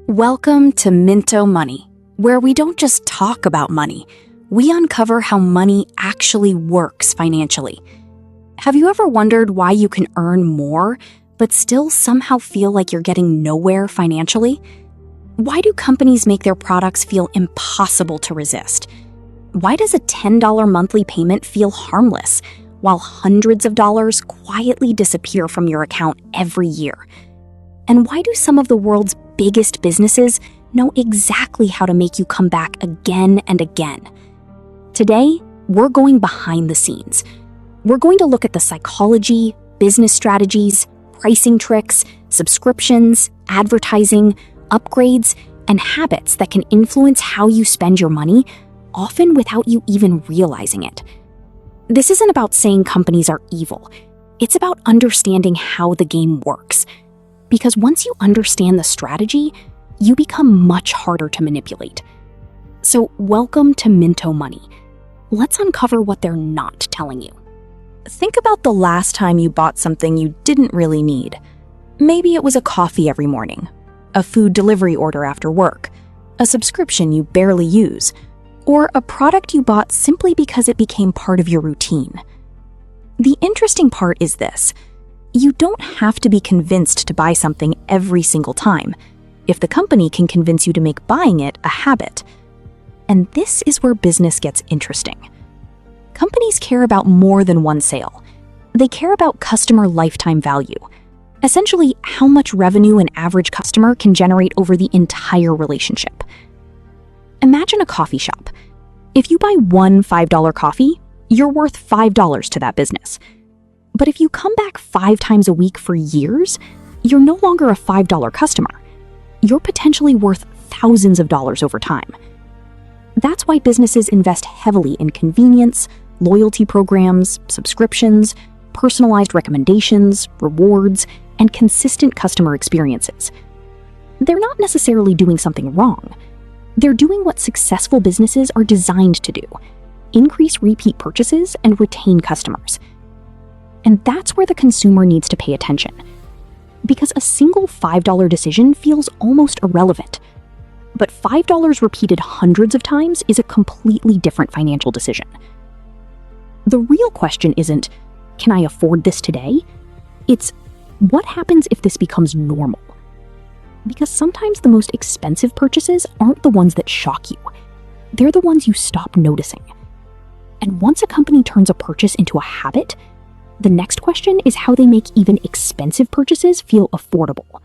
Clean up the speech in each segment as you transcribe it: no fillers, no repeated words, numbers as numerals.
Welcome to Minto Money, where we don't just talk about money, we uncover how money actually works financially. Have you ever wondered why you can earn more, but still somehow feel like you're getting nowhere financially? Why do companies make their products feel impossible to resist? Why does a $10 monthly payment feel harmless, while hundreds of dollars quietly disappear from your account every year? And why do some of the world's biggest businesses know exactly how to make you come back again and again? Today, we're going behind the scenes. We're going to look at the psychology, business strategies, pricing tricks, subscriptions, advertising, upgrades, and habits that can influence how you spend your money, often without you even realizing it. This isn't about saying companies are evil. It's about understanding how the game works. Because once you understand the strategy, you become much harder to manipulate. So welcome to Minto Money. Let's uncover what they're not telling you. Think about the last time you bought something you didn't really need. Maybe it was a coffee every morning, a food delivery order after work, a subscription you barely use, or a product you bought simply because it became part of your routine. The interesting part is this. You don't have to be convinced to buy something every single time, if the company can convince you to make buying it a habit. And this is where business gets interesting. Companies care about more than one sale. They care about customer lifetime value, essentially how much revenue an average customer can generate over the entire relationship. Imagine a coffee shop. If you buy one $5 coffee, you're worth $5 to that business. But if you come back 5 times a week for years, you're no longer a $5 customer. You're potentially worth thousands of dollars over time. That's why businesses invest heavily in convenience, loyalty programs, subscriptions, personalized recommendations, rewards, and consistent customer experiences. They're not necessarily doing something wrong. They're doing what successful businesses are designed to do: increase repeat purchases and retain customers. And that's where the consumer needs to pay attention. Because a single $5 decision feels almost irrelevant. But $5 repeated hundreds of times is a completely different financial decision. The real question isn't, can I afford this today? It's, what happens if this becomes normal? Because sometimes the most expensive purchases aren't the ones that shock you. They're the ones you stop noticing. And once a company turns a purchase into a habit, the next question is how they make even expensive purchases feel affordable.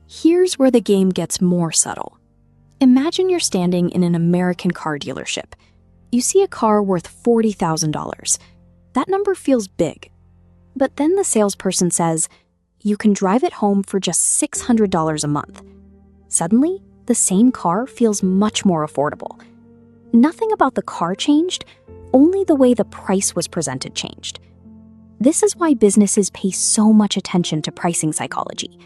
Here's where the game gets more subtle. Imagine you're standing in an American car dealership. You see a car worth $40,000. That number feels big. But then the salesperson says, you can drive it home for just $600 a month. Suddenly, the same car feels much more affordable. Nothing about the car changed, only the way the price was presented changed. This is why businesses pay so much attention to pricing psychology.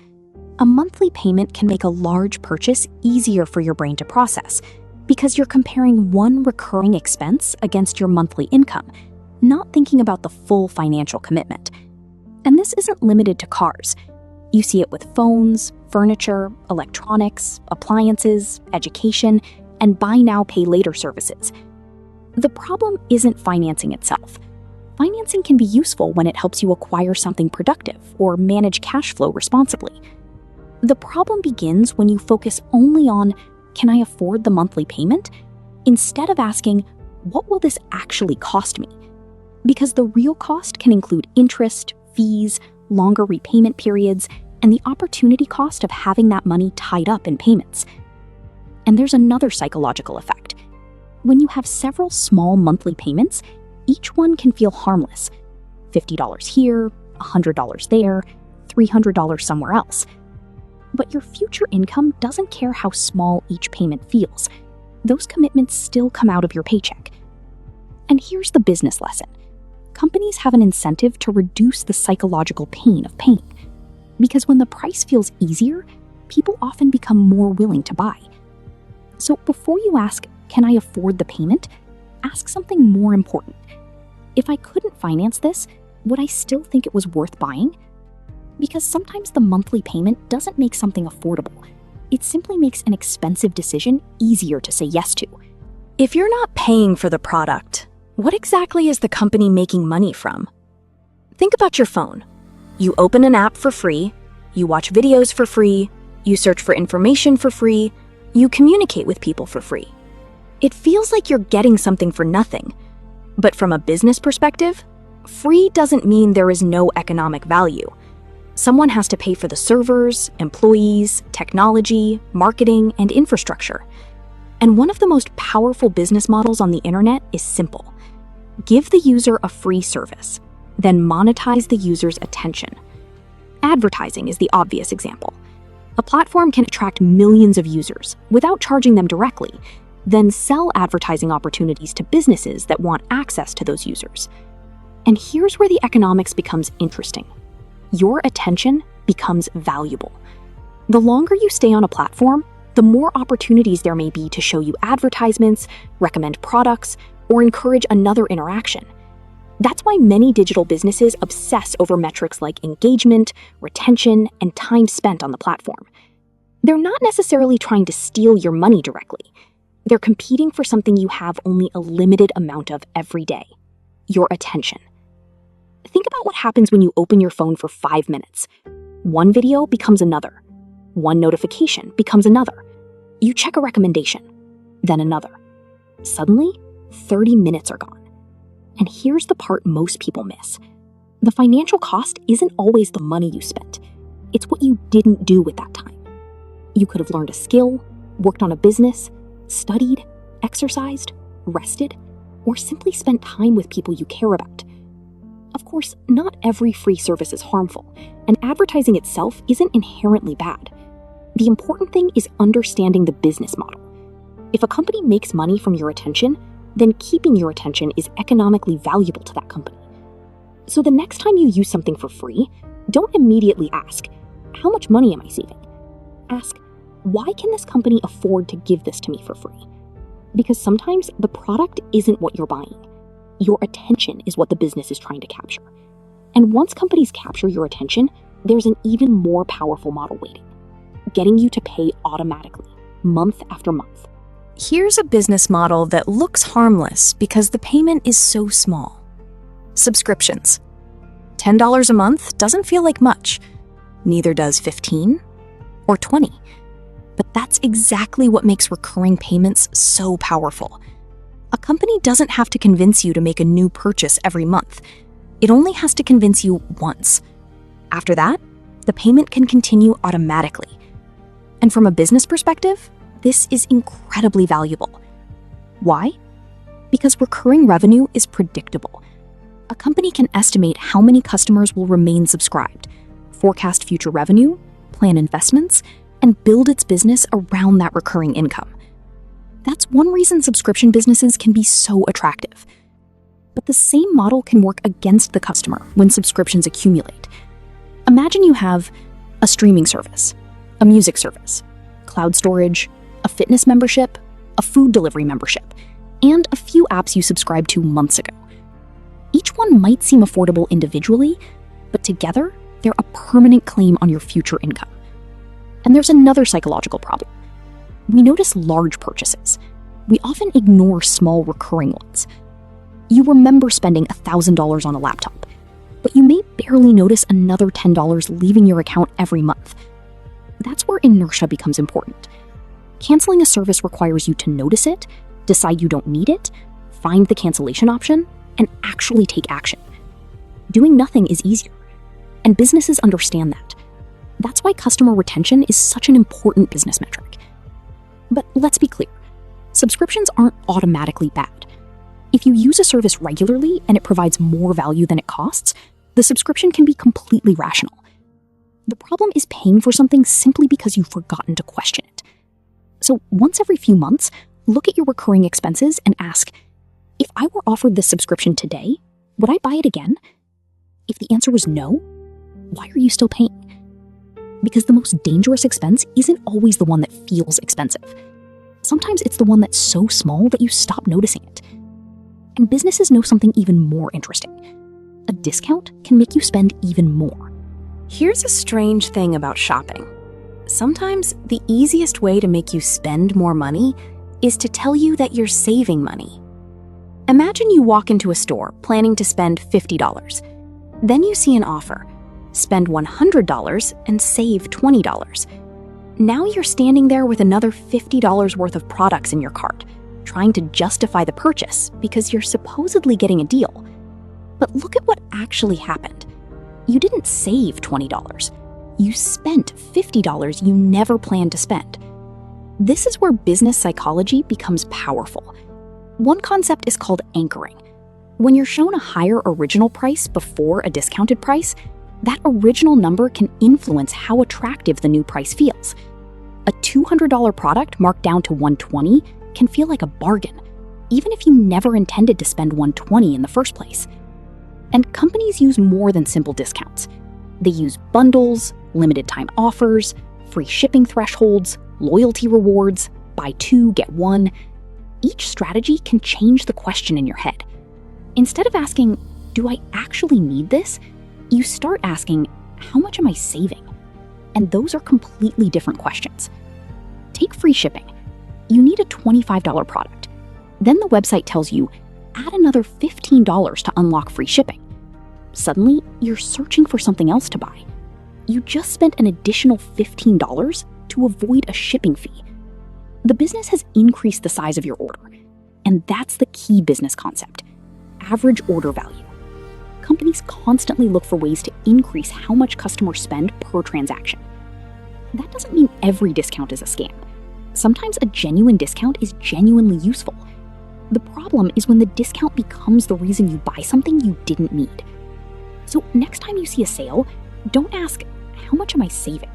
A monthly payment can make a large purchase easier for your brain to process because you're comparing one recurring expense against your monthly income, not thinking about the full financial commitment. And this isn't limited to cars. You see it with phones, furniture, electronics, appliances, education, and buy now, pay later services. The problem isn't financing itself. Financing can be useful when it helps you acquire something productive or manage cash flow responsibly. The problem begins when you focus only on, can I afford the monthly payment? Instead of asking, what will this actually cost me? Because the real cost can include interest, fees, longer repayment periods, and the opportunity cost of having that money tied up in payments. And there's another psychological effect. When you have several small monthly payments, each one can feel harmless. $50 here, $100 there, $300 somewhere else. But your future income doesn't care how small each payment feels. Those commitments still come out of your paycheck. And here's the business lesson. Companies have an incentive to reduce the psychological pain of paying. Because when the price feels easier, people often become more willing to buy. So before you ask, can I afford the payment? Ask something more important. If I couldn't finance this, would I still think it was worth buying? Because sometimes the monthly payment doesn't make something affordable. It simply makes an expensive decision easier to say yes to. If you're not paying for the product, what exactly is the company making money from? Think about your phone. You open an app for free, you watch videos for free, you search for information for free, you communicate with people for free. It feels like you're getting something for nothing. But from a business perspective, free doesn't mean there is no economic value. Someone has to pay for the servers, employees, technology, marketing, and infrastructure. And one of the most powerful business models on the internet is simple. Give the user a free service, then monetize the user's attention. Advertising is the obvious example. A platform can attract millions of users without charging them directly, then sell advertising opportunities to businesses that want access to those users. And here's where the economics becomes interesting. Your attention becomes valuable. The longer you stay on a platform, the more opportunities there may be to show you advertisements, recommend products, or encourage another interaction. That's why many digital businesses obsess over metrics like engagement, retention, and time spent on the platform. They're not necessarily trying to steal your money directly. They're competing for something you have only a limited amount of every day: your attention. Think about what happens when you open your phone for 5 minutes. One video becomes another. One notification becomes another. You check a recommendation, then another. Suddenly, 30 minutes are gone. And here's the part most people miss. The financial cost isn't always the money you spent. It's what you didn't do with that time. You could have learned a skill, worked on a business, studied, exercised, rested, or simply spent time with people you care about. Of course, not every free service is harmful, and advertising itself isn't inherently bad. The important thing is understanding the business model. If a company makes money from your attention, then keeping your attention is economically valuable to that company. So the next time you use something for free, don't immediately ask, how much money am I saving? Ask, why can this company afford to give this to me for free? Because sometimes the product isn't what you're buying. Your attention is what the business is trying to capture. And once companies capture your attention, there's an even more powerful model waiting, getting you to pay automatically, month after month. Here's a business model that looks harmless because the payment is so small. Subscriptions. $10 a month doesn't feel like much. Neither does 15 or 20. But that's exactly what makes recurring payments so powerful. A company doesn't have to convince you to make a new purchase every month. It only has to convince you once. After that, the payment can continue automatically. And from a business perspective, this is incredibly valuable. Why? Because recurring revenue is predictable. A company can estimate how many customers will remain subscribed, forecast future revenue, plan investments, and build its business around that recurring income. That's one reason subscription businesses can be so attractive. But the same model can work against the customer when subscriptions accumulate. Imagine you have a streaming service, a music service, cloud storage, a fitness membership, a food delivery membership, and a few apps you subscribed to months ago. Each one might seem affordable individually, but together, they're a permanent claim on your future income. And there's another psychological problem. We notice large purchases. We often ignore small recurring ones. You remember spending $1,000 on a laptop, but you may barely notice another $10 leaving your account every month. That's where inertia becomes important. Canceling a service requires you to notice it, decide you don't need it, find the cancellation option, and actually take action. Doing nothing is easier, and businesses understand that. That's why customer retention is such an important business metric. But let's be clear, subscriptions aren't automatically bad. If you use a service regularly and it provides more value than it costs, the subscription can be completely rational. The problem is paying for something simply because you've forgotten to question it. So once every few months, look at your recurring expenses and ask, if I were offered this subscription today, would I buy it again? If the answer was no, why are you still paying? Because the most dangerous expense isn't always the one that feels expensive. Sometimes it's the one that's so small that you stop noticing it. And businesses know something even more interesting. A discount can make you spend even more. Here's a strange thing about shopping. Sometimes the easiest way to make you spend more money is to tell you that you're saving money. Imagine you walk into a store planning to spend $50. Then you see an offer. Spend $100 and save $20. Now you're standing there with another $50 worth of products in your cart, trying to justify the purchase because you're supposedly getting a deal. But look at what actually happened. You didn't save $20. You spent $50 you never planned to spend. This is where business psychology becomes powerful. One concept is called anchoring. When you're shown a higher original price before a discounted price, that original number can influence how attractive the new price feels. A $200 product marked down to $120 can feel like a bargain, even if you never intended to spend $120 in the first place. And companies use more than simple discounts. They use bundles, limited time offers, free shipping thresholds, loyalty rewards, buy two, get one. Each strategy can change the question in your head. Instead of asking, do I actually need this? You start asking, how much am I saving? And those are completely different questions. Take free shipping. You need a $25 product. Then the website tells you, add another $15 to unlock free shipping. Suddenly, you're searching for something else to buy. You just spent an additional $15 to avoid a shipping fee. The business has increased the size of your order, and that's the key business concept: average order value. Companies constantly look for ways to increase how much customers spend per transaction. That doesn't mean every discount is a scam. Sometimes a genuine discount is genuinely useful. The problem is when the discount becomes the reason you buy something you didn't need. So next time you see a sale, don't ask, how much am I saving?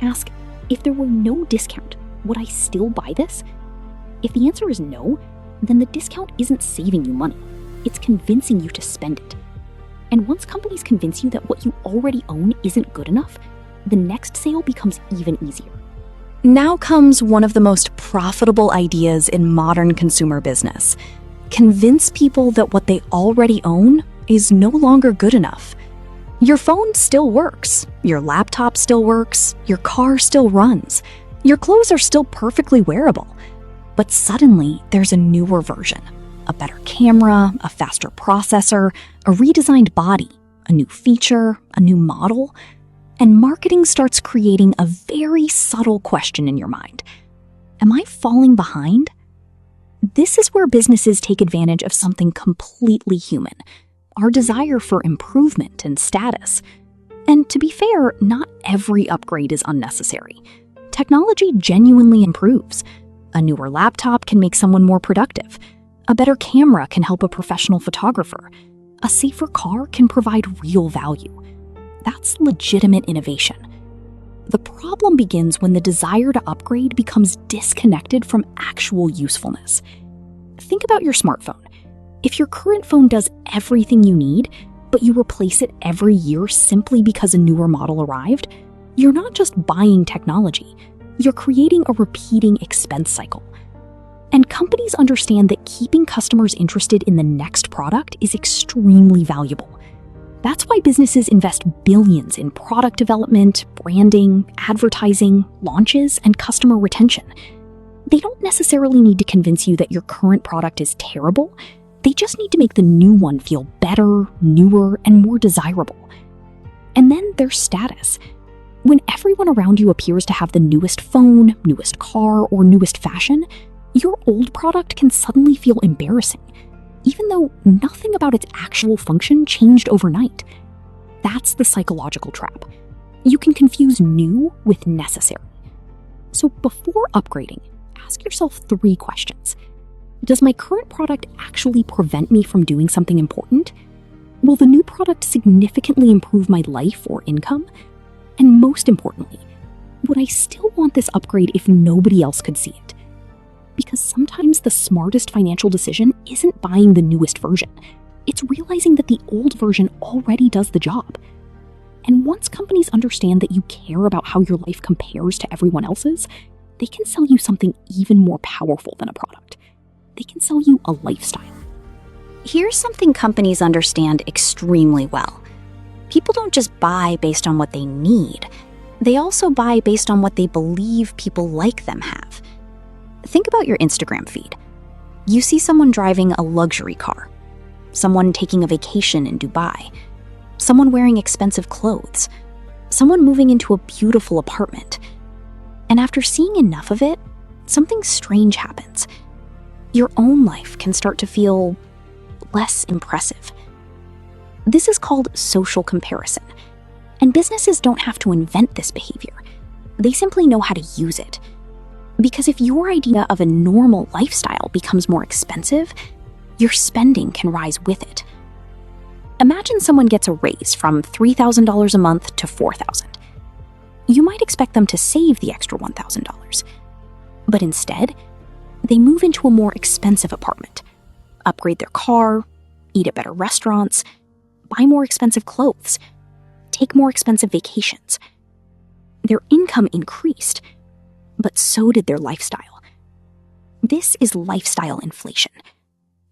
Ask, if there were no discount, would I still buy this? If the answer is no, then the discount isn't saving you money. It's convincing you to spend it. And once companies convince you that what you already own isn't good enough, the next sale becomes even easier. Now comes one of the most profitable ideas in modern consumer business. Convince people that what they already own is no longer good enough. Your phone still works, your laptop still works, your car still runs, your clothes are still perfectly wearable. But suddenly, there's a newer version. A better camera, a faster processor, a redesigned body, a new feature, a new model. And marketing starts creating a very subtle question in your mind. Am I falling behind? This is where businesses take advantage of something completely human: our desire for improvement and status. And to be fair, not every upgrade is unnecessary. Technology genuinely improves. A newer laptop can make someone more productive. A better camera can help a professional photographer. A safer car can provide real value. That's legitimate innovation. The problem begins when the desire to upgrade becomes disconnected from actual usefulness. Think about your smartphone. If your current phone does everything you need, but you replace it every year simply because a newer model arrived, you're not just buying technology, you're creating a repeating expense cycle. And companies understand that keeping customers interested in the next product is extremely valuable. That's why businesses invest billions in product development, branding, advertising, launches, and customer retention. They don't necessarily need to convince you that your current product is terrible. They just need to make the new one feel better, newer, and more desirable. And then there's status. When everyone around you appears to have the newest phone, newest car, or newest fashion, your old product can suddenly feel embarrassing, even though nothing about its actual function changed overnight. That's the psychological trap. You can confuse new with necessary. So before upgrading, ask yourself 3 questions. Does my current product actually prevent me from doing something important? Will the new product significantly improve my life or income? And most importantly, would I still want this upgrade if nobody else could see it? Because sometimes the smartest financial decision isn't buying the newest version. It's realizing that the old version already does the job. And once companies understand that you care about how your life compares to everyone else's, they can sell you something even more powerful than a product. They can sell you a lifestyle. Here's something companies understand extremely well. People don't just buy based on what they need. They also buy based on what they believe people like them have. Think about your Instagram feed. You see someone driving a luxury car, someone taking a vacation in Dubai, someone wearing expensive clothes, someone moving into a beautiful apartment. And after seeing enough of it, something strange happens. Your own life can start to feel less impressive. This is called social comparison. And businesses don't have to invent this behavior. They simply know how to use it. Because if your idea of a normal lifestyle becomes more expensive, your spending can rise with it. Imagine someone gets a raise from $3,000 a month to $4,000. You might expect them to save the extra $1,000. But instead, they move into a more expensive apartment, upgrade their car, eat at better restaurants, buy more expensive clothes, take more expensive vacations. Their income increased, but so did their lifestyle. This is lifestyle inflation.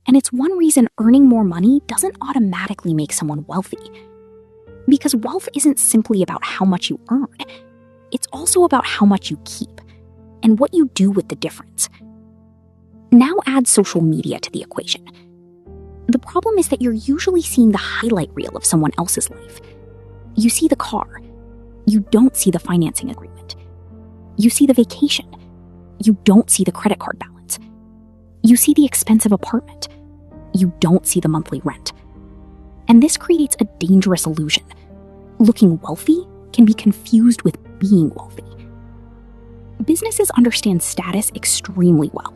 And it's one reason earning more money doesn't automatically make someone wealthy. Because wealth isn't simply about how much you earn. It's also about how much you keep and what you do with the difference. Now add social media to the equation. The problem is that you're usually seeing the highlight reel of someone else's life. You see the car. You don't see the financing agreement. You see the vacation. You don't see the credit card balance. You see the expensive apartment. You don't see the monthly rent. And this creates a dangerous illusion. Looking wealthy can be confused with being wealthy. Businesses understand status extremely well.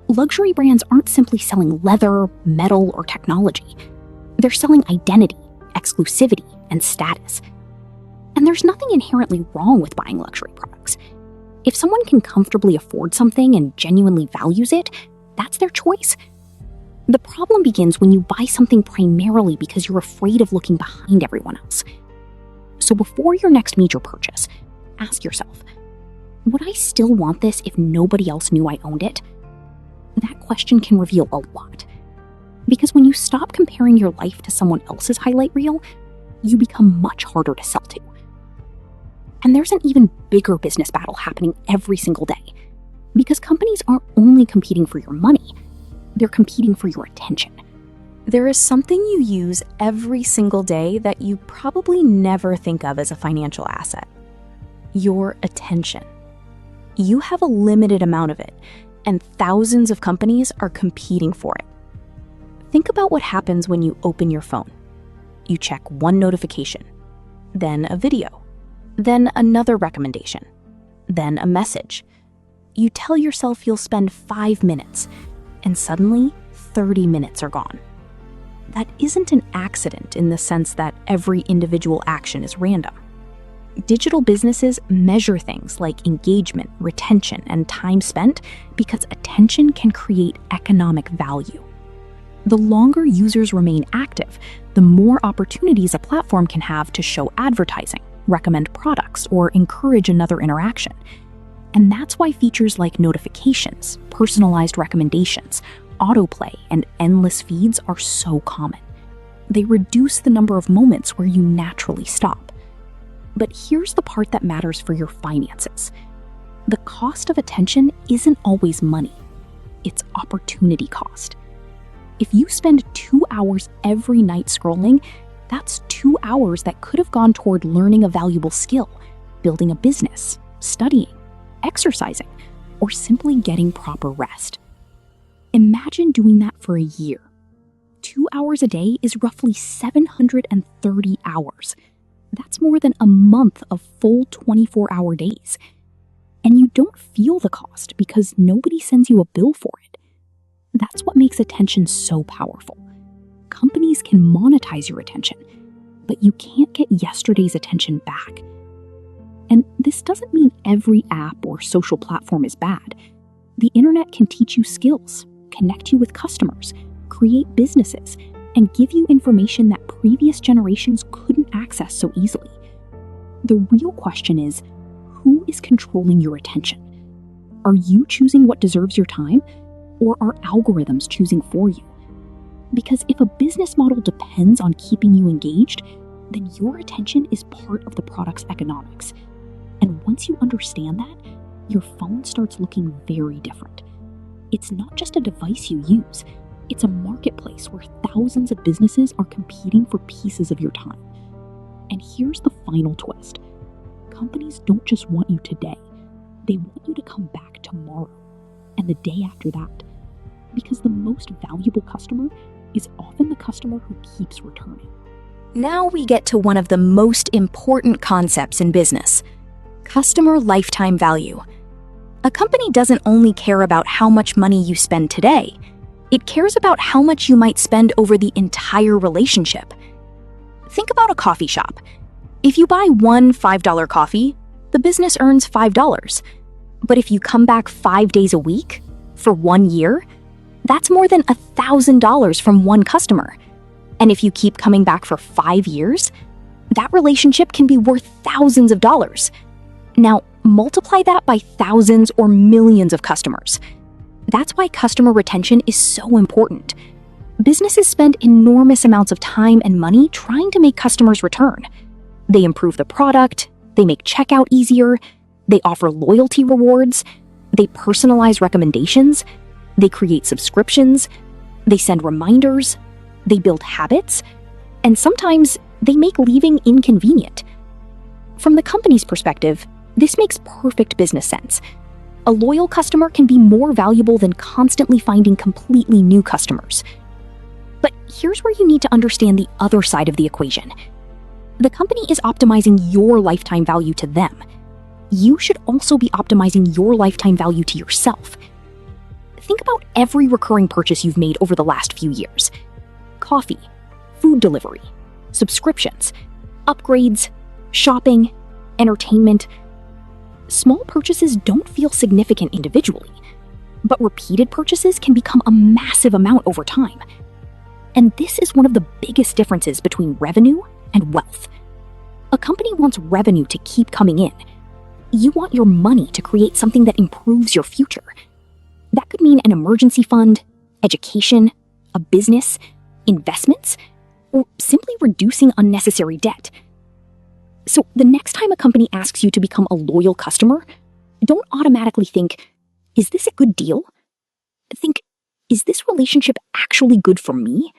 Luxury brands aren't simply selling leather, metal, or technology. They're selling identity, exclusivity, and status. And there's nothing inherently wrong with buying luxury products. If someone can comfortably afford something and genuinely values it, that's their choice. The problem begins when you buy something primarily because you're afraid of looking behind everyone else. So before your next major purchase, ask yourself, would I still want this if nobody else knew I owned it? That question can reveal a lot. Because when you stop comparing your life to someone else's highlight reel, you become much harder to sell to. And there's an even bigger business battle happening every single day. Because companies aren't only competing for your money, they're competing for your attention. There is something you use every single day that you probably never think of as a financial asset. Your attention. You have a limited amount of it, and thousands of companies are competing for it. Think about what happens when you open your phone. You check one notification, then a video, then another recommendation, then a message. You tell yourself you'll spend 5 minutes, and suddenly 30 minutes are gone. That isn't an accident in the sense that every individual action is random. Digital businesses measure things like engagement, retention, and time spent because attention can create economic value. The longer users remain active, the more opportunities a platform can have to show advertising, recommend products, or encourage another interaction. And that's why features like notifications, personalized recommendations, autoplay, and endless feeds are so common. They reduce the number of moments where you naturally stop. But here's the part that matters for your finances. The cost of attention isn't always money. It's opportunity cost. If you spend 2 hours every night scrolling, that's 2 hours that could have gone toward learning a valuable skill, building a business, studying, exercising, or simply getting proper rest. Imagine doing that for a year. 2 hours a day is roughly 730 hours. That's more than a month of full 24-hour days. And you don't feel the cost because nobody sends you a bill for it. That's what makes attention so powerful. Companies can monetize your attention, but you can't get yesterday's attention back. And this doesn't mean every app or social platform is bad. The internet can teach you skills, connect you with customers, create businesses, and give you information that previous generations couldn't access so easily. The real question is, who is controlling your attention? Are you choosing what deserves your time, or are algorithms choosing for you? Because if a business model depends on keeping you engaged, then your attention is part of the product's economics. once you understand that, your phone starts looking very different. It's not just a device you use, it's a marketplace where thousands of businesses are competing for pieces of your time. And here's the final twist. Companies don't just want you today, they want you to come back tomorrow and the day after that. Because the most valuable customer is often the customer who keeps returning. Now we get to one of the most important concepts in business: customer lifetime value. A company doesn't only care about how much money you spend today, it cares about how much you might spend over the entire relationship. Think about a coffee shop. If you buy one $5 coffee, the business earns $5. But if you come back 5 days a week for 1 year, that's more than $1,000 from one customer. And if you keep coming back for 5 years, that relationship can be worth thousands of dollars. Now, multiply that by thousands or millions of customers. That's why customer retention is so important. Businesses spend enormous amounts of time and money trying to make customers return. They improve the product, they make checkout easier, they offer loyalty rewards, they personalize recommendations, they create subscriptions, they send reminders, they build habits, and sometimes they make leaving inconvenient. From the company's perspective, this makes perfect business sense. A loyal customer can be more valuable than constantly finding completely new customers. But here's where you need to understand the other side of the equation. The company is optimizing your lifetime value to them. You should also be optimizing your lifetime value to yourself. Think about every recurring purchase you've made over the last few years. Coffee, food delivery, subscriptions, upgrades, shopping, entertainment. Small purchases don't feel significant individually, but repeated purchases can become a massive amount over time. And this is one of the biggest differences between revenue and wealth. A company wants revenue to keep coming in. You want your money to create something that improves your future. That could mean an emergency fund, education, a business, investments, or simply reducing unnecessary debt. So the next time a company asks you to become a loyal customer, don't automatically think, is this a good deal? Think, is this relationship actually good for me?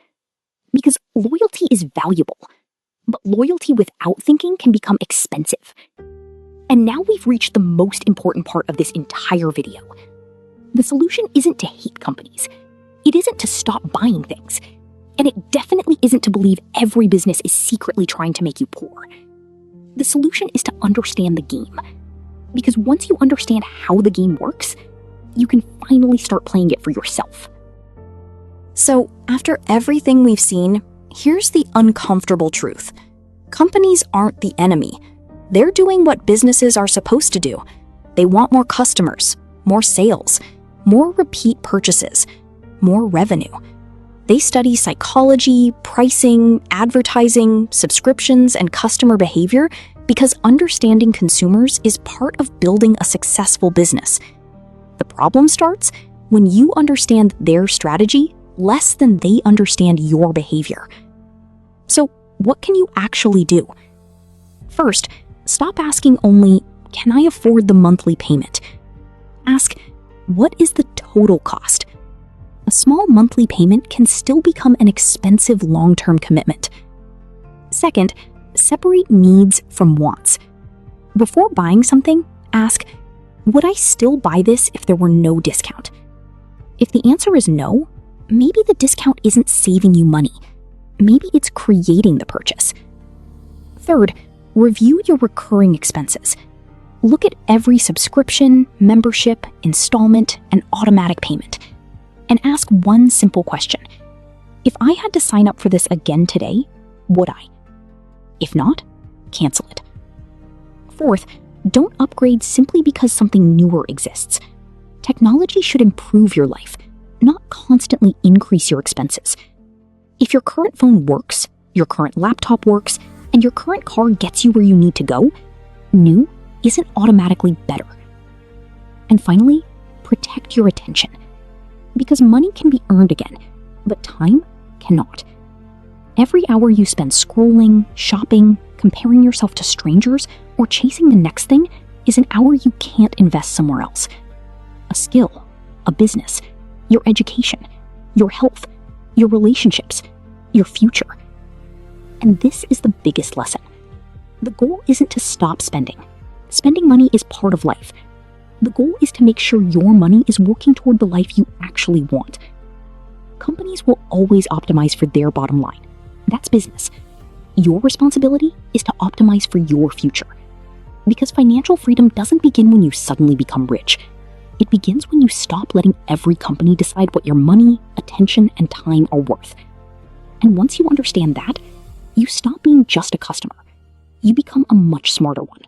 Because loyalty is valuable, but loyalty without thinking can become expensive. And now we've reached the most important part of this entire video. The solution isn't to hate companies. It isn't to stop buying things. And it definitely isn't to believe every business is secretly trying to make you poor. The solution is to understand the game. Because once you understand how the game works, you can finally start playing it for yourself. So, after everything we've seen, here's the uncomfortable truth. Companies aren't the enemy. They're doing what businesses are supposed to do. They want more customers, more sales, more repeat purchases, more revenue. They study psychology, pricing, advertising, subscriptions, and customer behavior because understanding consumers is part of building a successful business. The problem starts when you understand their strategy less than they understand your behavior. So, what can you actually do? First, stop asking only, can I afford the monthly payment? Ask, what is the total cost? A small monthly payment can still become an expensive long-term commitment. Second, separate needs from wants. Before buying something, ask, would I still buy this if there were no discount? If the answer is no, maybe the discount isn't saving you money. Maybe it's creating the purchase. Third, review your recurring expenses. Look at every subscription, membership, installment, and automatic payment. And ask one simple question. If I had to sign up for this again today, would I? If not, cancel it. Fourth, don't upgrade simply because something newer exists. Technology should improve your life, not constantly increase your expenses. If your current phone works, your current laptop works, and your current car gets you where you need to go, new isn't automatically better. And finally, protect your attention. Because money can be earned again, but time cannot. Every hour you spend scrolling, shopping, comparing yourself to strangers, or chasing the next thing is an hour you can't invest somewhere else. A skill, a business, your education, your health, your relationships, your future. And this is the biggest lesson. The goal isn't to stop spending. Spending money is part of life. The goal is to make sure your money is working toward the life you actually want. Companies will always optimize for their bottom line. That's business. Your responsibility is to optimize for your future. Because financial freedom doesn't begin when you suddenly become rich. It begins when you stop letting every company decide what your money, attention, and time are worth. And once you understand that, you stop being just a customer. You become a much smarter one.